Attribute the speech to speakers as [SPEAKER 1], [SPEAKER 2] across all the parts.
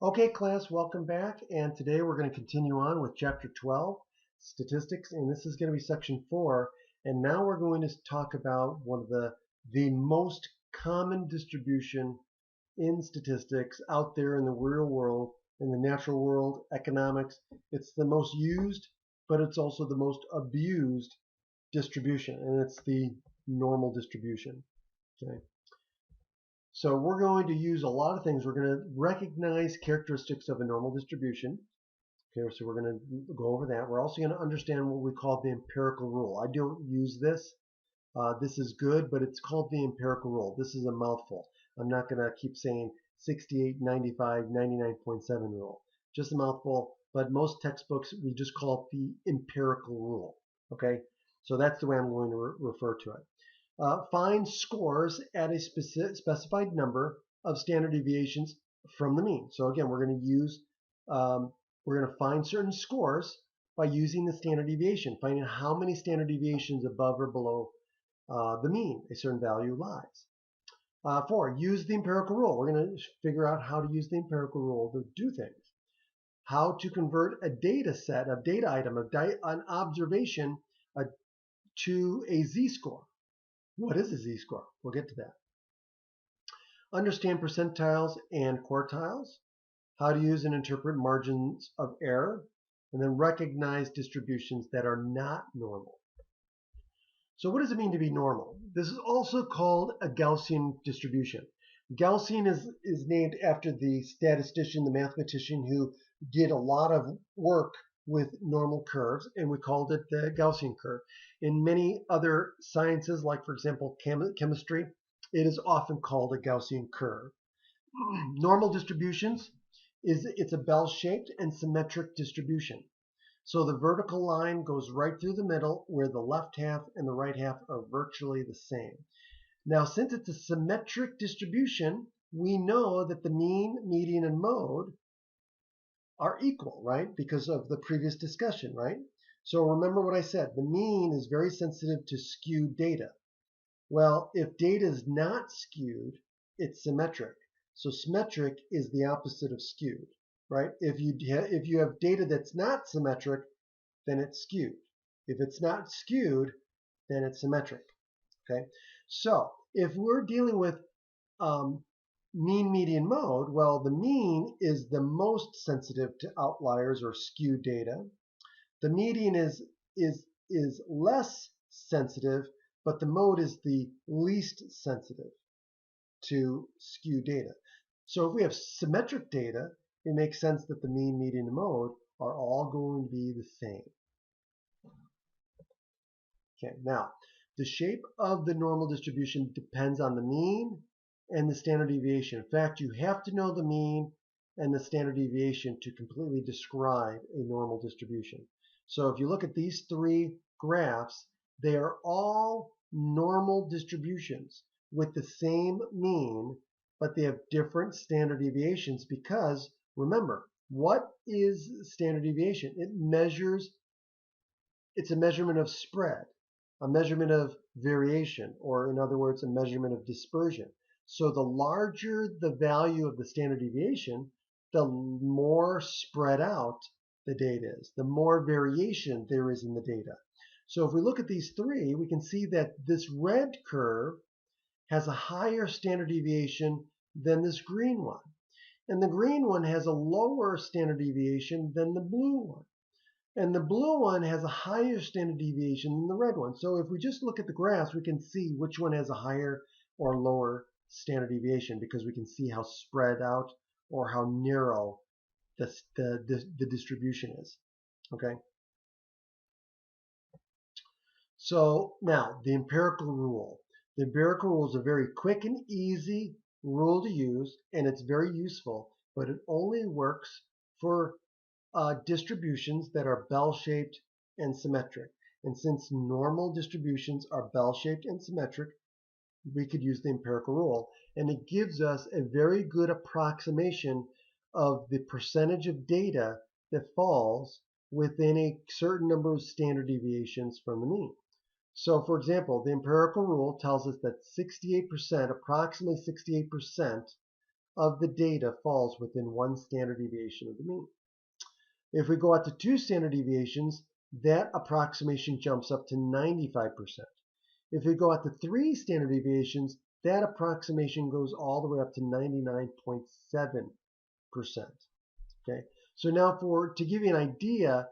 [SPEAKER 1] Okay, class, welcome back. And today we're going to continue on with Chapter 12, Statistics, and this is going to be Section 4. And now we're going to talk about one of the most common distribution in statistics out there in the real world, in the natural world, economics. It's the most used, but it's also the most abused distribution, and it's the normal distribution. Okay. So we're going to use a lot of things. We're going to recognize characteristics of a normal distribution. Okay, so we're going to go over that. We're also going to understand what we call the empirical rule. I don't use this. This is good, but it's called the empirical rule. This is a mouthful. I'm not going to keep saying 68, 95, 99.7 rule. Just a mouthful, but most textbooks, we just call it the empirical rule. Okay, so that's the way I'm going to refer to it. Find scores at a specified number of standard deviations from the mean. So again, we're going to find certain scores by using the standard deviation, finding how many standard deviations above or below the mean a certain value lies. 4, use the empirical rule. We're going to figure out how to use the empirical rule to do things. How to convert a data set, a data item, an observation to a z-score. What is a z-score? We'll get to that. Understand percentiles and quartiles, how to use and interpret margins of error, and then recognize distributions that are not normal. So what does it mean to be normal? This is also called a Gaussian distribution. Gaussian is named after the statistician, the mathematician who did a lot of work with normal curves, and we called it the Gaussian curve. In many other sciences, like for example chemistry, it is often called a Gaussian curve. Normal distributions it's a bell-shaped and symmetric distribution. So the vertical line goes right through the middle where the left half and the right half are virtually the same. Now, since it's a symmetric distribution, we know that the mean, median, and mode are equal, right? Because of the previous discussion, right? So remember what I said. The mean is very sensitive to skewed data. Well, if data is not skewed, it's symmetric. So symmetric is the opposite of skewed, right? If you have data that's not symmetric, then it's skewed. If it's not skewed, then it's symmetric. Okay. So if we're dealing with mean, median, mode, well, the mean is the most sensitive to outliers or skewed data. The median is less sensitive, but the mode is the least sensitive to skewed data. So if we have symmetric data, it makes sense that the mean, median, and mode are all going to be the same. Okay, now the shape of the normal distribution depends on the mean and the standard deviation. In fact, you have to know the mean and the standard deviation to completely describe a normal distribution. So if you look at these three graphs, they are all normal distributions with the same mean, but they have different standard deviations because, remember, what is standard deviation? It's a measurement of spread, a measurement of variation, or in other words, a measurement of dispersion. So the larger the value of the standard deviation, the more spread out the data is, the more variation there is in the data. So if we look at these three, we can see that this red curve has a higher standard deviation than this green one. And the green one has a lower standard deviation than the blue one. And the blue one has a higher standard deviation than the red one. So if we just look at the graphs, we can see which one has a higher or lower standard deviation because we can see how spread out or how narrow the distribution is. Okay. So now the empirical rule. The empirical rule is a very quick and easy rule to use, and it's very useful, but it only works for distributions that are bell-shaped and symmetric. And since normal distributions are bell-shaped and symmetric, we could use the empirical rule. And it gives us a very good approximation of the percentage of data that falls within a certain number of standard deviations from the mean. So for example, the empirical rule tells us that 68%, approximately 68% of the data falls within 1 standard deviation of the mean. If we go out to 2 standard deviations, that approximation jumps up to 95%. If we go out to 3 standard deviations, that approximation goes all the way up to 99.7%. Okay, so now to give you an idea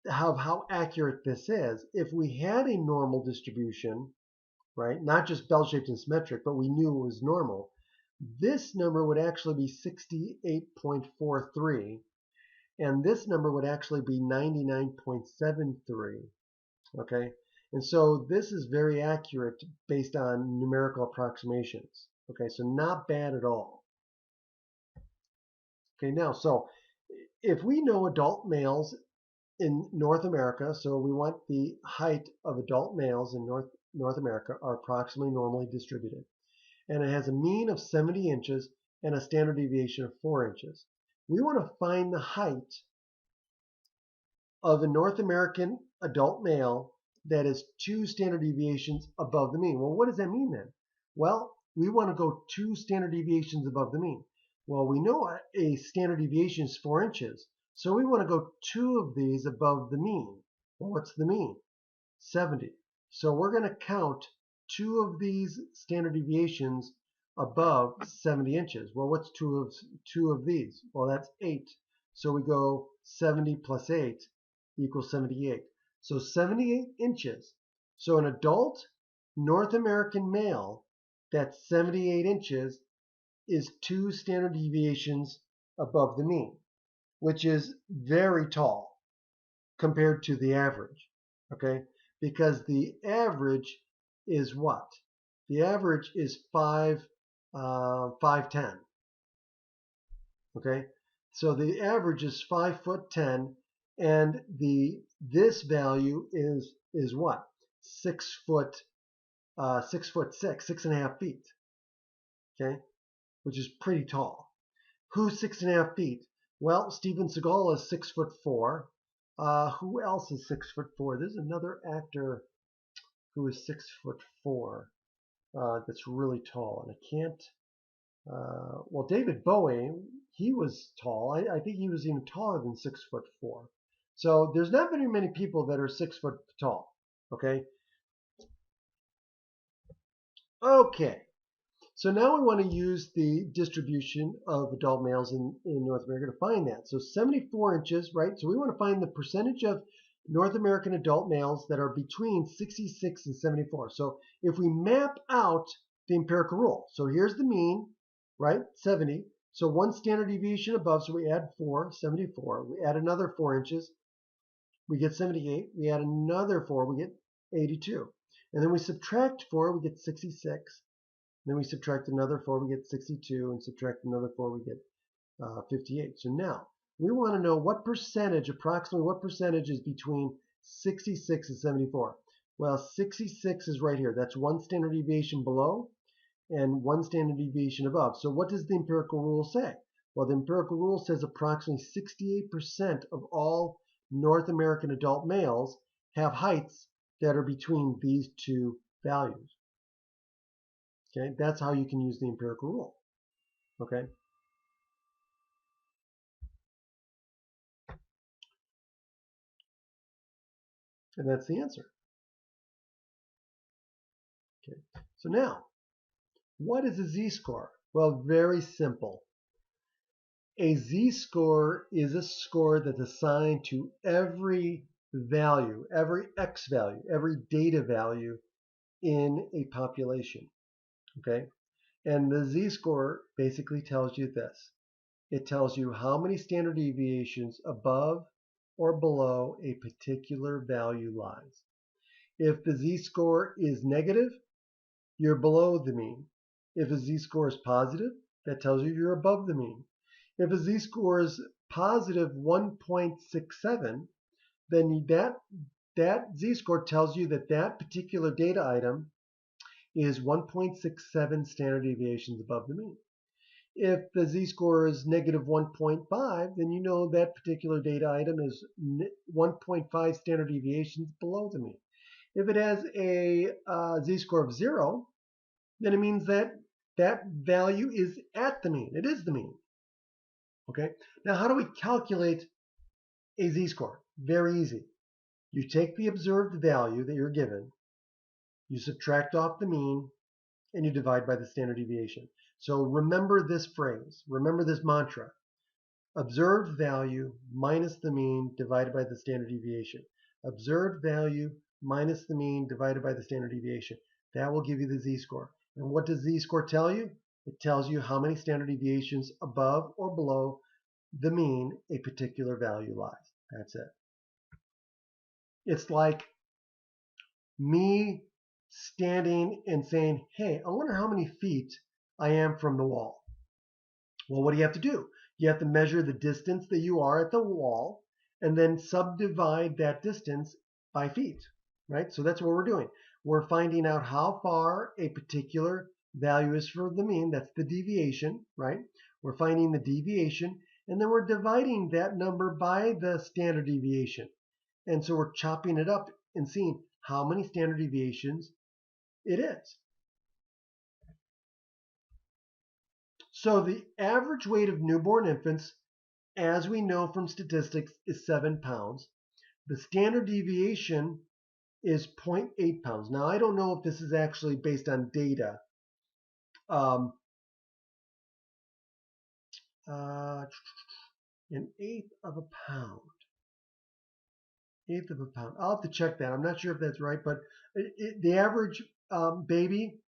[SPEAKER 1] how accurate this is, if we had a normal distribution, right, not just bell-shaped and symmetric, but we knew it was normal, this number would actually be 68.43, and this number would actually be 99.73. Okay, and so this is very accurate based on numerical approximations. Okay, so not bad at all. Okay, now, so if we know adult males in North America, so we want the height of adult males in North America are approximately normally distributed, and it has a mean of 70 inches and a standard deviation of 4 inches. We want to find the height of a North American adult male that is 2 standard deviations above the mean. Well, what does that mean then? Well, we want to go 2 standard deviations above the mean. Well, we know a standard deviation is 4 inches, so we want to go 2 of these above the mean. Well, what's the mean? 70. So we're going to count 2 of these standard deviations above 70 inches. Well, what's 2 of these? Well, that's 8. So we go 70 plus 8 equals 78. So 78 inches. So an adult North American male that's 78 inches is 2 standard deviations above the mean, which is very tall compared to the average, okay? Because the average is what? The average is 5'10", okay? So the average is 5'10", and this value is what? 6 foot 6.5 feet, okay? Which is pretty tall. Who's 6.5 feet? Well, Steven Seagal is 6'4". Who else is 6'4"? There's another actor who is 6'4", that's really tall, and I can't. Well, David Bowie, he was tall. I think he was even taller than 6'4". So there's not very many people that are 6 foot tall. Okay. Okay. So now we want to use the distribution of adult males in North America to find that. So 74 inches, right? So we want to find the percentage of North American adult males that are between 66 and 74. So if we map out the empirical rule, so here's the mean, right? 70. So 1 standard deviation above, so we add 4, 74. We add another 4 inches, we get 78. We add another 4, we get 82. And then we subtract 4, we get 66. Then we subtract another 4, we get 62, and subtract another 4, we get 58. So now we want to know what percentage, approximately what percentage is between 66 and 74. Well, 66 is right here. That's 1 standard deviation below and 1 standard deviation above. So what does the empirical rule say? Well, the empirical rule says approximately 68% of all North American adult males have heights that are between these 2 values. Okay, that's how you can use the empirical rule. Okay. And that's the answer. Okay. So now, what is a z-score? Well, very simple. A z-score is a score that's assigned to every value, every x value, every data value in a population. Okay? And the z-score basically tells you this. It tells you how many standard deviations above or below a particular value lies. If the z-score is negative, you're below the mean. If a z-score is positive, that tells you you're above the mean. If a z-score is positive 1.67, then that z-score tells you that that particular data item is 1.67 standard deviations above the mean. If the z-score is negative 1.5, then you know that particular data item is 1.5 standard deviations below the mean. If it has a z-score of 0, then it means that that value is at the mean. It is the mean. Okay. Now, how do we calculate a z-score? Very easy. You take the observed value that you're given, you subtract off the mean, and you divide by the standard deviation. So remember this phrase. Remember this mantra. Observed value minus the mean divided by the standard deviation. Observed value minus the mean divided by the standard deviation. That will give you the z-score. And what does z-score tell you? It tells you how many standard deviations above or below the mean a particular value lies. That's it. It's like me standing and saying, hey, I wonder how many feet I am from the wall. Well, what do you have to do? You have to measure the distance that you are at the wall and then subdivide that distance by feet, right? So that's what we're doing. We're finding out how far a particular value is for the mean. That's the deviation, right? We're finding the deviation, and then we're dividing that number by the standard deviation. And so we're chopping it up and seeing how many standard deviations it is. So the average weight of newborn infants, as we know from statistics, is 7 pounds. The standard deviation is 0.8 pounds. Now, I don't know if this is actually based on data. An eighth of a pound. Eighth of a pound. I'll have to check that. I'm not sure if that's right, but the average baby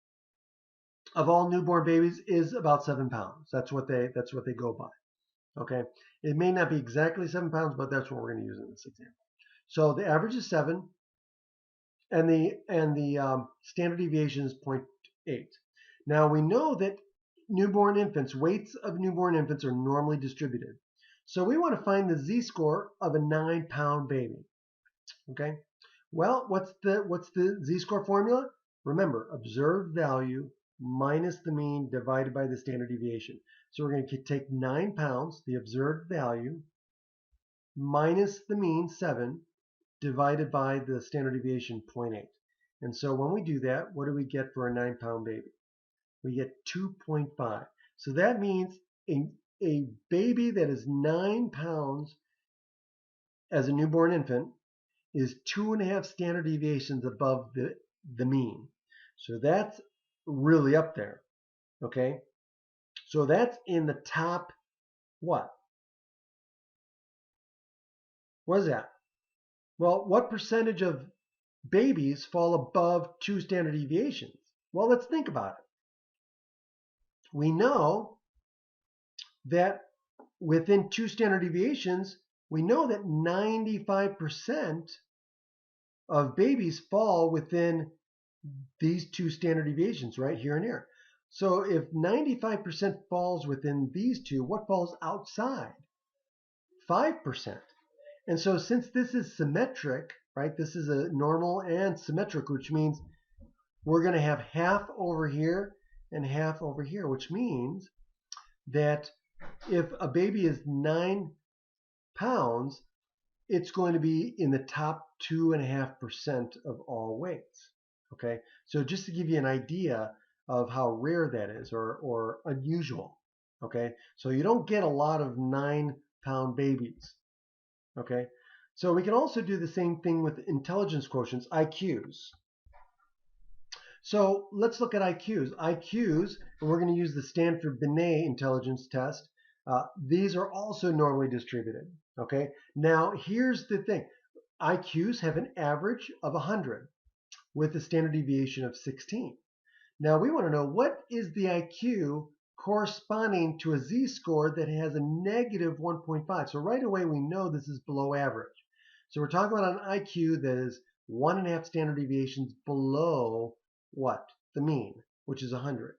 [SPEAKER 1] of all newborn babies is about 7 pounds. That's what they go by. Okay, it may not be exactly 7 pounds, but that's what we're going to use in this example. So the average is 7, and the standard deviation is 0.8. Now we know that newborn infants, weights of newborn infants are normally distributed. So we want to find the z-score of a 9-pound baby. Okay. Well, what's the z-score formula? Remember, observed value minus the mean divided by the standard deviation. So we're going to take 9 pounds, the observed value, minus the mean, 7, divided by the standard deviation, 0.8. And so when we do that, what do we get for a 9-pound baby? We get 2.5. So that means a baby that is 9 pounds as a newborn infant is 2.5 standard deviations above the mean. So that's really up there. Okay? So that's in the top, what? What is that? Well, what percentage of babies fall above 2 standard deviations? Well, let's think about it. We know that within 2 standard deviations, we know that 95% of babies fall within these 2 standard deviations, right here and here. So if 95% falls within these two, what falls outside? 5%. And so since this is symmetric, right, this is a normal and symmetric, which means we're going to have half over here and half over here, which means that if a baby is 9 pounds, it's going to be in the top 2.5% of all weights. Okay, so just to give you an idea of how rare that is or unusual. Okay, so you don't get a lot of 9-pound babies. Okay, so we can also do the same thing with intelligence quotients, IQs. So let's look at IQs. IQs, and we're going to use the Stanford-Binet intelligence test. These are also normally distributed. Okay, now here's the thing. IQs have an average of 100 with a standard deviation of 16. Now we want to know, what is the IQ corresponding to a z-score that has a negative 1.5? So right away we know this is below average. So we're talking about an IQ that is 1.5 standard deviations below what? The mean, which is 100.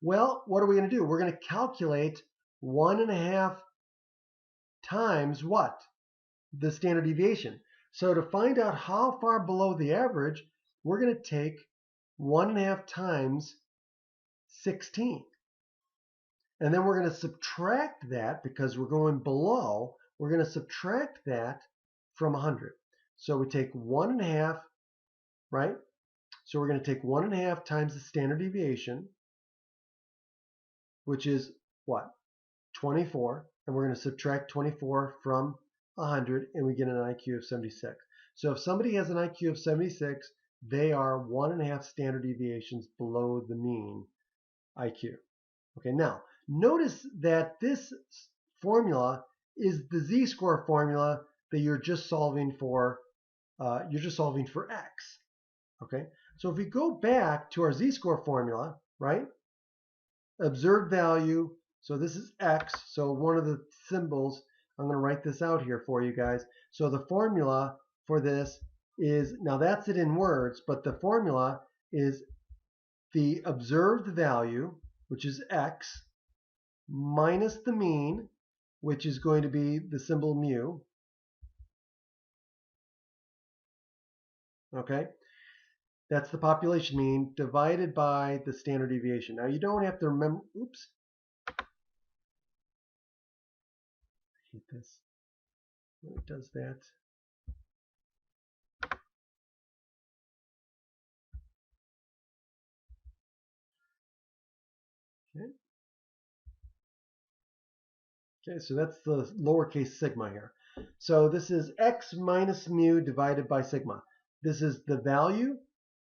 [SPEAKER 1] Well, what are we going to do? We're going to calculate 1.5 times what? The standard deviation. So to find out how far below the average, we're going to take 1.5 times 16. And then we're going to subtract that, because we're going below, we're going to subtract that from 100. So we take 1.5, right? So we're going to take 1.5 times the standard deviation, which is what? 24, and we're going to subtract 24 from 100, and we get an IQ of 76. So if somebody has an IQ of 76, they are 1.5 standard deviations below the mean IQ. Okay, now notice that this formula is the z-score formula that you're just solving for. X. Okay, so if we go back to our z-score formula, right? Observed value. So this is X. So one of the symbols, I'm going to write this out here for you guys. So the formula for this is, now that's it in words, but the formula is the observed value, which is X, minus the mean, which is going to be the symbol mu. Okay, that's the population mean divided by the standard deviation. Now you don't have to remember, oops. I hate this when it does that. Okay. Okay, so that's the lowercase sigma here. So this is X minus mu divided by sigma. This is the value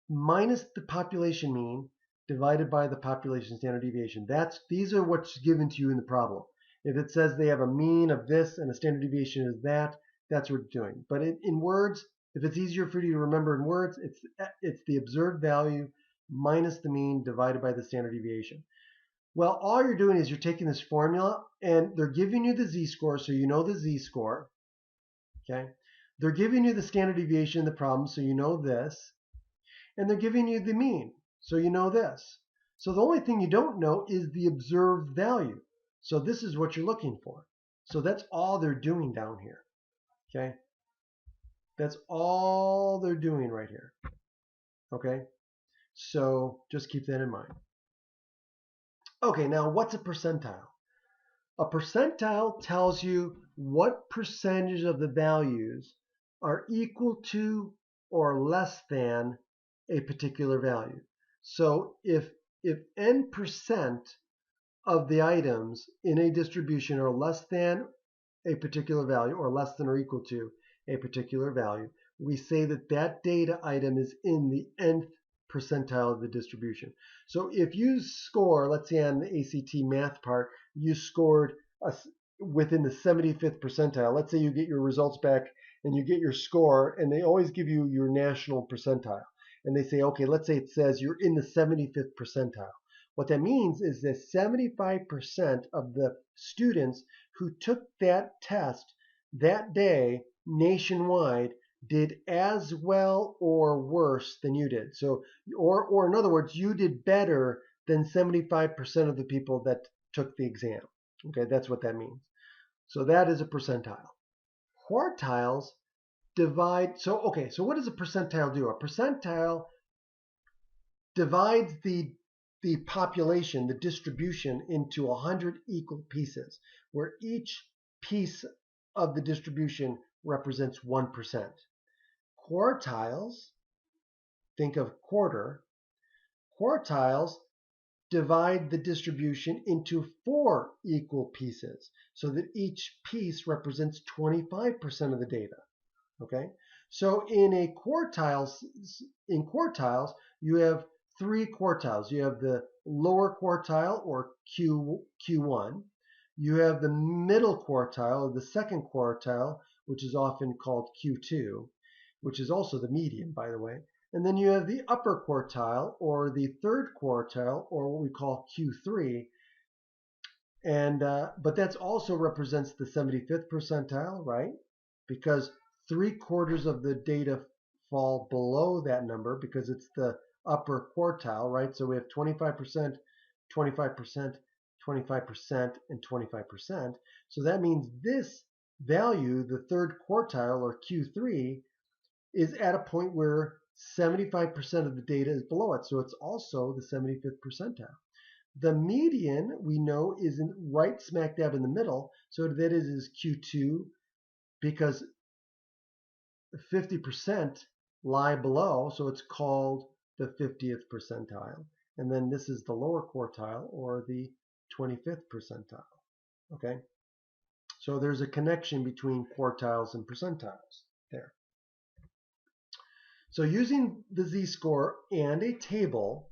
[SPEAKER 1] minus the population mean divided by the population standard deviation. These are what's given to you in the problem. If it says they have a mean of this and a standard deviation is that, that's what it's doing. But in words, if it's easier for you to remember in words, it's the observed value minus the mean divided by the standard deviation. Well, all you're doing is you're taking this formula and they're giving you the z-score, so you know the z-score. Okay, they're giving you the standard deviation in the problem, so you know this. And they're giving you the mean, so you know this. So the only thing you don't know is the observed value. So this is what you're looking for. So that's all they're doing down here. Okay, that's all they're doing right here. Okay, so just keep that in mind. Okay, now what's a percentile? A percentile tells you what percentage of the values are equal to or less than a particular value. So if n% of the items in a distribution are less than a particular value or less than or equal to a particular value, we say that that data item is in the nth percentile of the distribution. So if you score, let's say on the ACT math part, you scored within the 75th percentile. Let's say you get your results back and you get your score, and they always give you your national percentile. And they say, okay, let's say it says you're in the 75th percentile. What that means is that 75% of the students who took that test that day nationwide did as well or worse than you did. So, or in other words, you did better than 75% of the people that took the exam. Okay, that's what that means. So that is a percentile. Quartiles divide, so what does a percentile do? A percentile divides the population, the distribution, into 100 equal pieces, where each piece of the distribution represents 1%. Quartiles, think of quarter, quartiles divide the distribution into 4 equal pieces, so that each piece represents 25% of the data. Okay, so in quartiles, you have 3 quartiles. You have the lower quartile, or Q1. You have the middle quartile, or the second quartile, which is often called Q2, which is also the median, by the way. And then you have the upper quartile, or the third quartile, or what we call Q3. And but that also represents the 75th percentile, right? Because 3/4 of the data fall below that number because it's the upper quartile, right? So we have 25%, 25%, 25%, and 25%. So that means this value, the third quartile, or Q3, is at a point where 75% of the data is below it. So it's also the 75th percentile. The median, we know, is right smack dab in the middle. So that is Q2, because 50% lie below, so it's called the 50th percentile. And then this is the lower quartile, or the 25th percentile. Okay, so there's a connection between quartiles and percentiles there. So using the z-score and a table,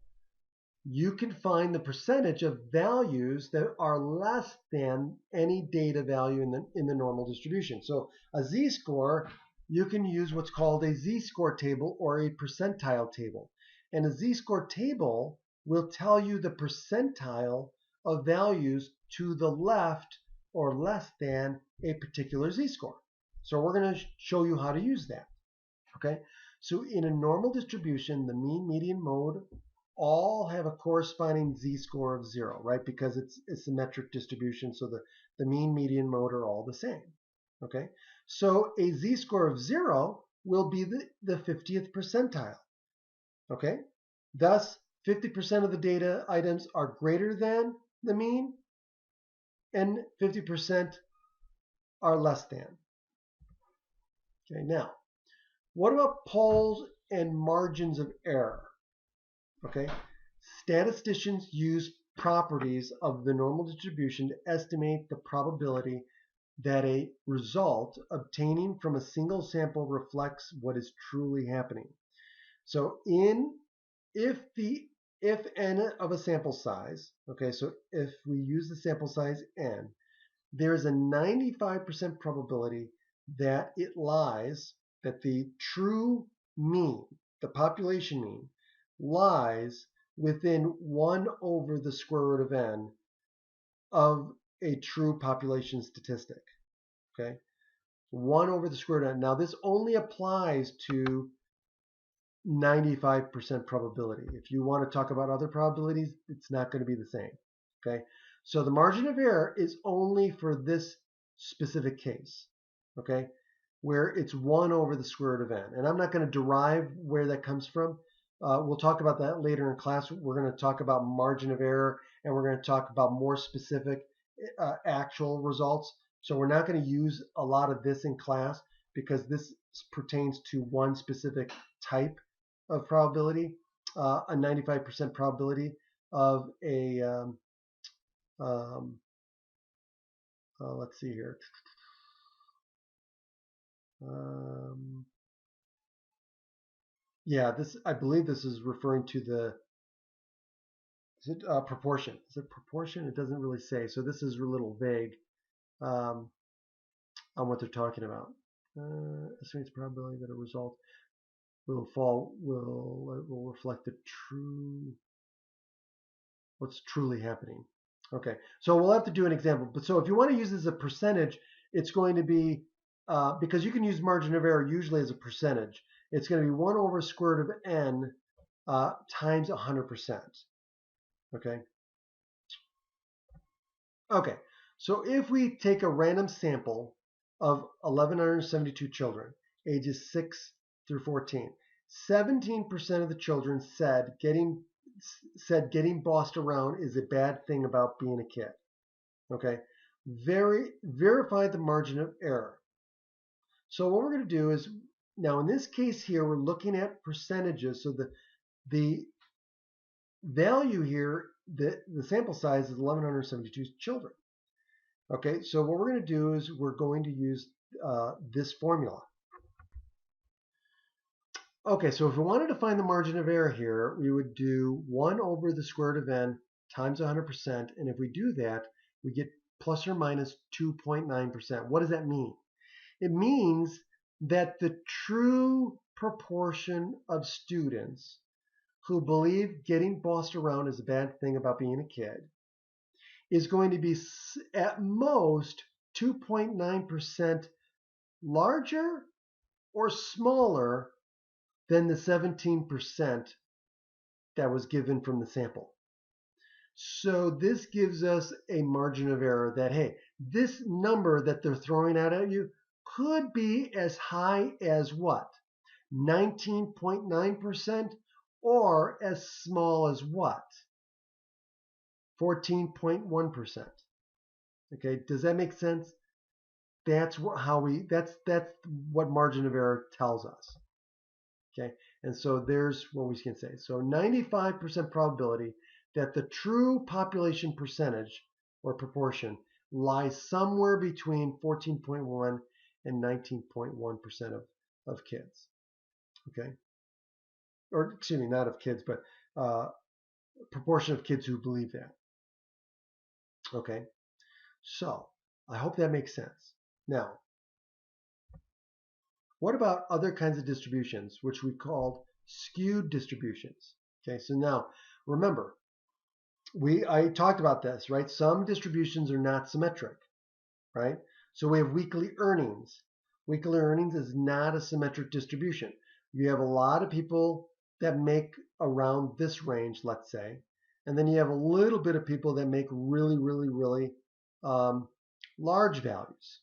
[SPEAKER 1] you can find the percentage of values that are less than any data value in the normal distribution. So a z-score, you can use what's called a z-score table or a percentile table. And a z-score table will tell you the percentile of values to the left or less than a particular z-score. So we're going to show you how to use that. Okay, so in a normal distribution, the mean, median, mode all have a corresponding z-score of 0, right? Because it's a symmetric distribution, so the mean, median, mode are all the same. Okay, so a z-score of 0 will be the 50th percentile. Okay, thus 50% of the data items are greater than the mean, and 50% are less than. Okay, now, what about poles and margins of error? Okay, statisticians use properties of the normal distribution to estimate the probability that a result obtaining from a single sample reflects what is truly happening. So if n of a sample size, okay, so if we use the sample size n, there is a 95% probability that that the true mean, the population mean, lies within 1 over the square root of n of a true population statistic. Okay, 1 over the square root of n. Now this only applies to 95% probability. If you want to talk about other probabilities, it's not going to be the same. Okay, so the margin of error is only for this specific case. Okay, where it's 1 over the square root of n. And I'm not going to derive where that comes from. We'll talk about that later in class. We're going to talk about margin of error, and we're going to talk about more specific actual results. So we're not going to use a lot of this in class because this pertains to one specific type of probability, a 95% probability of a, let's see here. Yeah, I believe this is referring to the proportion. Is it proportion? It doesn't really say. So this is a little vague on what they're talking about. Estimates the probability that a result will reflect what's truly happening. Okay, so we'll have to do an example. But so if you want to use this as a percentage, it's going to be because you can use margin of error usually as a percentage. It's going to be 1 over square root of n times 100%. Okay. Okay. So if we take a random sample of 1,172 children, ages 6 through 14, 17% of the children said getting bossed around is a bad thing about being a kid. Okay. Verify the margin of error. So what we're going to do is, now in this case here, we're looking at percentages. So the value here, the sample size is 1,172 children. Okay, so what we're going to do is we're going to use this formula. Okay, so if we wanted to find the margin of error here, we would do 1 over the square root of n times 100%. And if we do that, we get plus or minus 2.9%. What does that mean? It means that the true proportion of students who believe getting bossed around is a bad thing about being a kid is going to be at most 2.9% larger or smaller than the 17% that was given from the sample. So this gives us a margin of error that, hey, this number that they're throwing out at you could be as high as what? 19.9% or as small as what? 14.1%. Okay, does that make sense? That's what margin of error tells us. Okay, and so there's what we can say. So 95% probability that the true population percentage or proportion lies somewhere between 14.1 and 19.1% of kids. Okay, or excuse me, not of kids, but proportion of kids who believe that. Okay, so I hope that makes sense. Now, what about other kinds of distributions, which we called skewed distributions? Okay, so now remember, I talked about this, right? Some distributions are not symmetric, right? So we have weekly earnings. Weekly earnings is not a symmetric distribution. You have a lot of people that make around this range, let's say, and then you have a little bit of people that make really, really, really large values.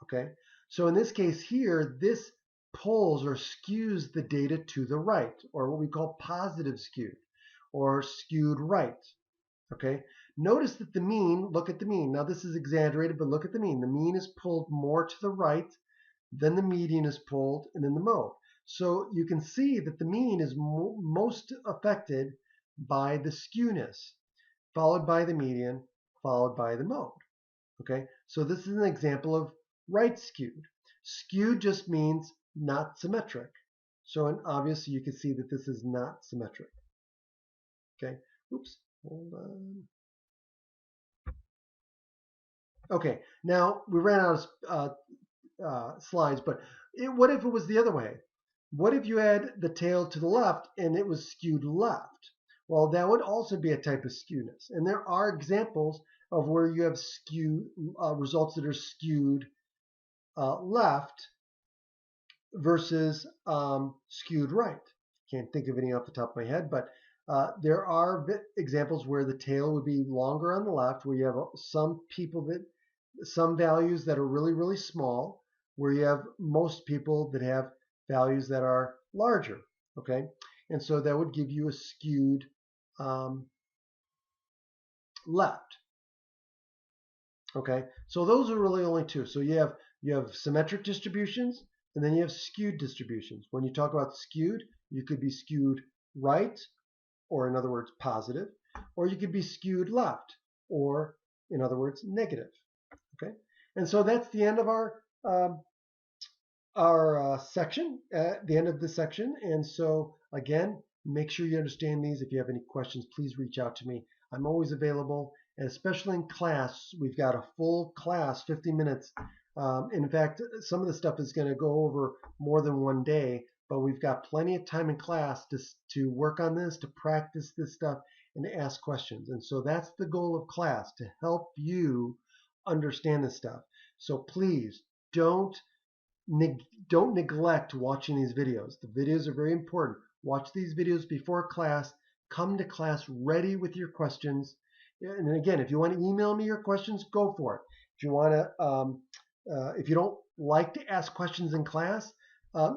[SPEAKER 1] Okay, so in this case here, this pulls or skews the data to the right, or what we call positive skewed, or skewed right. Okay, notice that the mean, look at the mean. Now this is exaggerated, but look at the mean. The mean is pulled more to the right, then the median is pulled, and then the mode. So you can see that the mean is most affected by the skewness, followed by the median, followed by the mode. Okay, so this is an example of right skewed. Skewed just means not symmetric. So and obviously you can see that this is not symmetric. Okay, oops, hold on. Okay, now we ran out of slides, but what if it was the other way? What if you had the tail to the left and it was skewed left? Well, that would also be a type of skewness. And there are examples of where you have results that are skewed left versus skewed right. Can't think of any off the top of my head, but there are examples where the tail would be longer on the left, where you have some values that are really, really small, where you have most people that have values that are larger, okay? And so that would give you a skewed left, okay? So those are really only two. So you have symmetric distributions, and then you have skewed distributions. When you talk about skewed, you could be skewed right, or in other words, positive, or you could be skewed left, or in other words, negative. Okay, and so that's the end of our section, at the end of this section. And so again, make sure you understand these. If you have any questions, please reach out to me. I'm always available, and especially in class, we've got a full class, 50 minutes. In fact, some of the stuff is going to go over more than one day, but we've got plenty of time in class to work on this, to practice this stuff, and to ask questions. And so that's the goal of class, to help you understand this stuff. So please don't neglect watching these videos. The videos are very important. Watch these videos before class. Come to class ready with your questions. And again, if you want to email me your questions, go for it. If you want to, if you don't like to ask questions in class,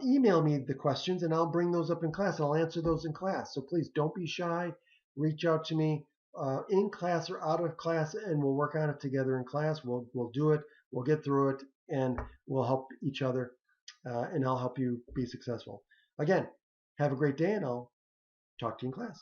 [SPEAKER 1] email me the questions and I'll bring those up in class and I'll answer those in class. So please don't be shy. Reach out to me in class or out of class, and we'll work on it together in class. We'll do it. We'll get through it, and we'll help each other, and I'll help you be successful. Again, have a great day, and I'll talk to you in class.